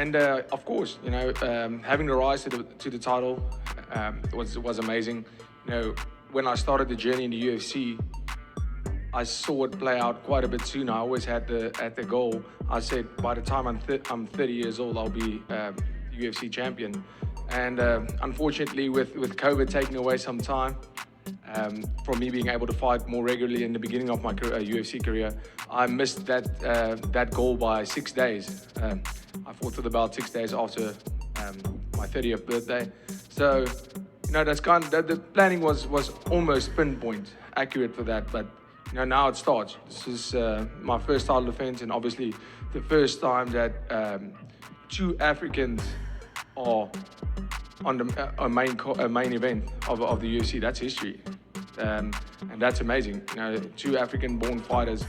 And of course, having the rise to the title was amazing. When I started the journey in the UFC, I saw it play out quite a bit sooner. I always had the goal. I said by the time I'm 30 years old, I'll be UFC champion. And unfortunately, with COVID taking away some time from me being able to fight more regularly in the beginning of my UFC career, I missed that goal by 6 days. I fought for the belt 6 days after my 30th birthday. So, that's the planning was almost pinpoint accurate for that, but now it starts. This is my first title defense, and obviously the first time that two Africans are on the main event of the UFC. That's history, and that's amazing. Two African-born fighters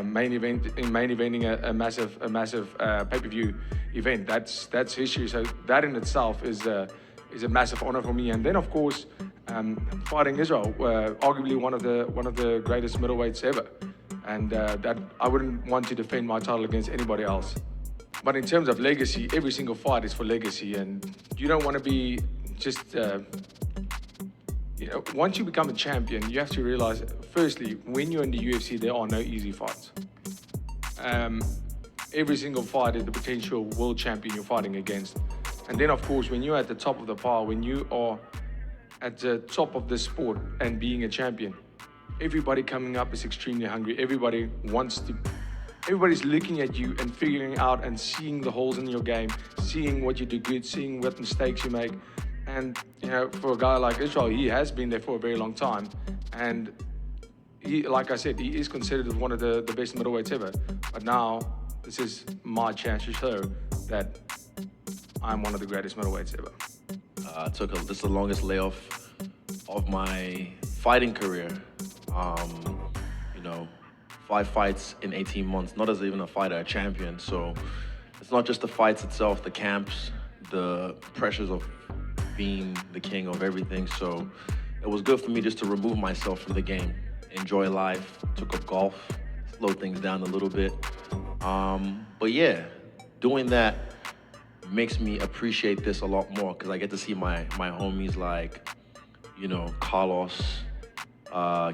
main eventing a massive pay-per-view event. That's history. So that in itself is a massive honor for me. And then of course, fighting Israel, arguably one of the greatest middleweights ever, and that I wouldn't want to defend my title against anybody else. But in terms of legacy, every single fight is for legacy, and you don't want to be just. Once you become a champion, you have to realize, firstly, when you're in the UFC, there are no easy fights. Every single fight is the potential world champion you're fighting against. And then, of course, when you're at the top of the pile, when you are at the top of the sport and being a champion, everybody coming up is extremely hungry. Everybody's looking at you and figuring out and seeing the holes in your game, seeing what you do good, seeing what mistakes you make. And, for a guy like Israel, he has been there for a very long time. And he, like I said, he is considered one of the best middleweights ever. But now, this is my chance to show that I'm one of the greatest middleweights ever. I took this is the longest layoff of my fighting career. 5 fights in 18 months, not as even a fighter, a champion. So it's not just the fights itself, the camps, the pressures of being the king of everything. So it was good for me just to remove myself from the game, enjoy life, took up golf, slow things down a little bit. But yeah, doing that makes me appreciate this a lot more, because I get to see my homies like, Carlos,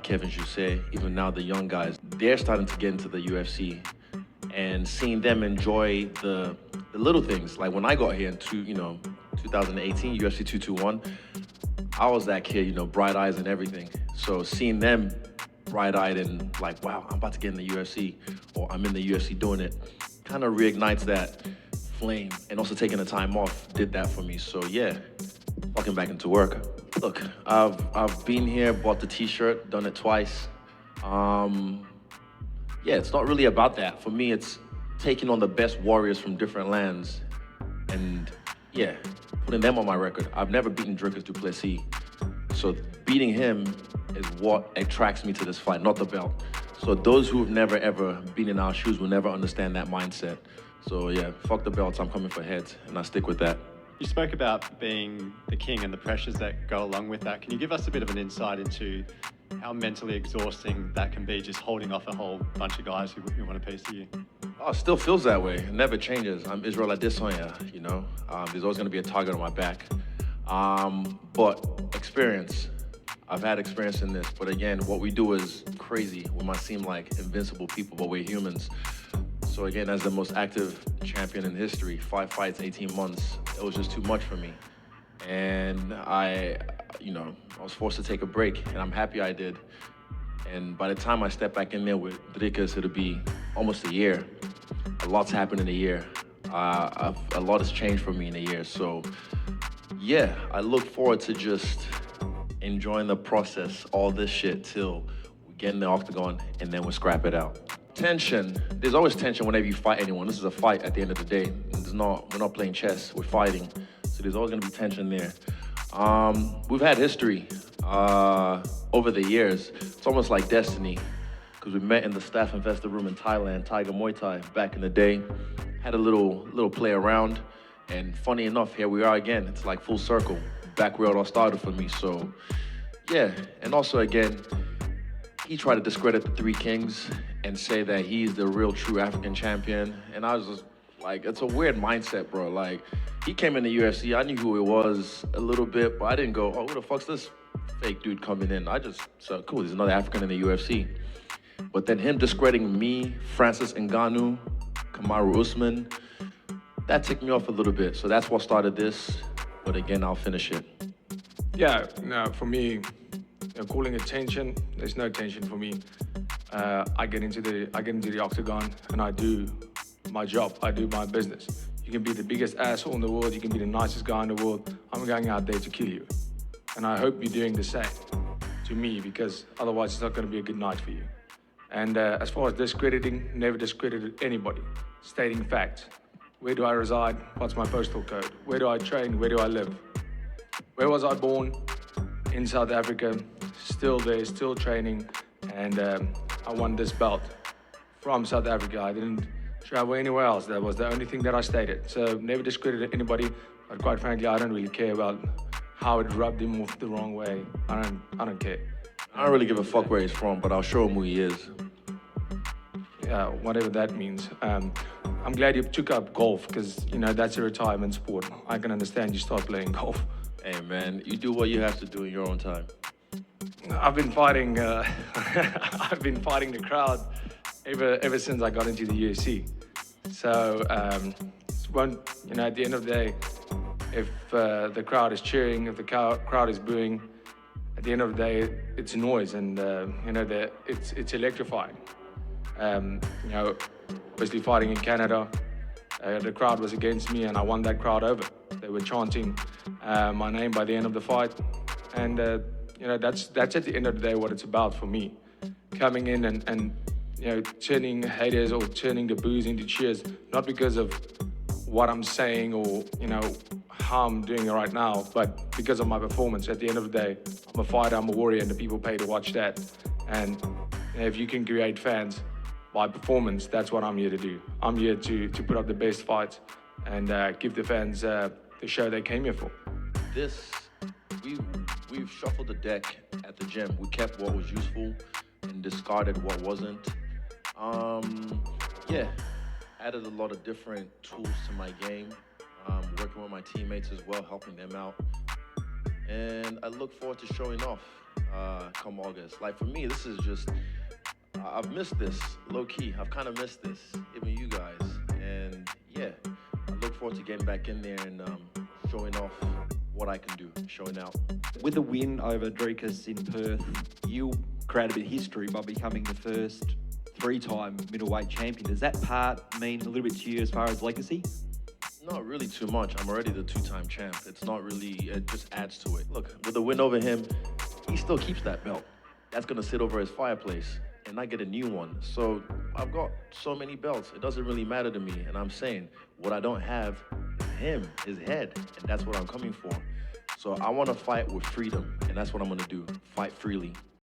Kevin Jousset, even now the young guys, they're starting to get into the UFC, and seeing them enjoy the little things. Like when I got here in 2018, UFC 221, I was that kid, bright eyes and everything. So seeing them bright-eyed and like, wow, I'm about to get in the UFC, or I'm in the UFC doing it, kind of reignites that flame. And also taking the time off did that for me. So yeah, fucking back into work. Look, I've been here, bought the t-shirt, done it twice. Yeah, it's not really about that. For me, it's taking on the best warriors from different lands and, yeah, putting them on my record. I've never beaten Dricus Du Plessis. So beating him is what attracts me to this fight, not the belt. So those who've never, ever been in our shoes will never understand that mindset. So yeah, fuck the belts, I'm coming for heads, and I stick with that. You spoke about being the king and the pressures that go along with that. Can you give us a bit of an insight into how mentally exhausting that can be, just holding off a whole bunch of guys who want a piece of you? Oh, it still feels that way. It never changes. I'm Israel Adesanya, there's always gonna be a target on my back. But experience. I've had experience in this, but again, what we do is crazy. We might seem like invincible people, but we're humans. So again, as the most active champion in history, 5 fights, 18 months, it was just too much for me. And I was forced to take a break, and I'm happy I did. And by the time I step back in there with Dricus, it'll be almost a year. A lot's happened in a year. A lot has changed for me in a year. So yeah, I look forward to just enjoying the process, all this shit, till we get in the octagon and then we scrap it out. Tension. There's always tension whenever you fight anyone. This is a fight at the end of the day. We're not playing chess, we're fighting. So there's always gonna be tension there. We've had history over the years. It's almost like destiny, because we met in the staff investor room in Thailand, Tiger Muay Thai, back in the day. Had a little play around, and funny enough, here we are again. It's like full circle, back where it all started for me. So yeah, and also again, he tried to discredit the Three Kings and say that he's the real true African champion. And I was just Like, it's a weird mindset, bro. Like, he came in the UFC, I knew who it was a little bit, but I didn't go, oh, who the fuck's this fake dude coming in? I just said, cool, there's another African in the UFC. But then him discrediting me, Francis Ngannou, Kamaru Usman, that ticked me off a little bit. So that's what started this. But again, I'll finish it. Yeah, no, for me, calling it tension, there's no tension for me. I get into the octagon and I do my job. I do my business. You can be the biggest asshole in the world. You can be the nicest guy in the world. I'm going out there to kill you. And I hope you're doing the same to me, because otherwise it's not going to be a good night for you. And as far as discrediting, never discredited anybody. Stating facts. Where do I reside? What's my postal code? Where do I train? Where do I live? Where was I born? In South Africa. Still there, still training. And I won this belt from South Africa. I didn't travel anywhere else. That was the only thing that I stated. So never discredited anybody. But quite frankly, I don't really care about how it rubbed him off the wrong way. I don't care. I don't really give a fuck where he's from, but I'll show him who he is. Yeah, whatever that means. I'm glad you took up golf, because, you know, that's a retirement sport. I can understand you start playing golf. Hey, man, you do what you have to do in your own time. I've been fighting, I've been fighting the crowd ever since I got into the UFC. So, you know, at the end of the day, if the crowd is cheering, if the crowd is booing, at the end of the day, it's noise, and you know, it's electrifying. You know, obviously fighting in Canada, the crowd was against me, and I won that crowd over. They were chanting my name by the end of the fight, and you know, that's at the end of the day what it's about for me. Coming in and you know, turning haters or turning the boos into cheers, not because of what I'm saying or, you know, how I'm doing it right now, but because of my performance. At the end of the day, I'm a fighter, I'm a warrior, and the people pay to watch that. And you know, if you can create fans by performance, that's what I'm here to do. I'm here to put up the best fights and give the fans the show they came here for. We've shuffled the deck at the gym. We kept what was useful and discarded what wasn't. Yeah, added a lot of different tools to my game. Working with my teammates as well, helping them out. And I look forward to showing off come August. Like, for me, this is just, I've missed this, low-key. I've kind of missed this, even you guys. And yeah, I look forward to getting back in there and showing off what I can do, showing out. With the win over Dricus in Perth, you created a bit of history by becoming the first three-time middleweight champion. Does that part mean a little bit to you as far as legacy? Not really too much. I'm already the two-time champ. It's not really, it just adds to it. Look, with the win over him, he still keeps that belt. That's gonna sit over his fireplace and I get a new one. So I've got so many belts, it doesn't really matter to me. And I'm saying, what I don't have is him, his head, and that's what I'm coming for. So I wanna fight with freedom, and that's what I'm gonna do, fight freely.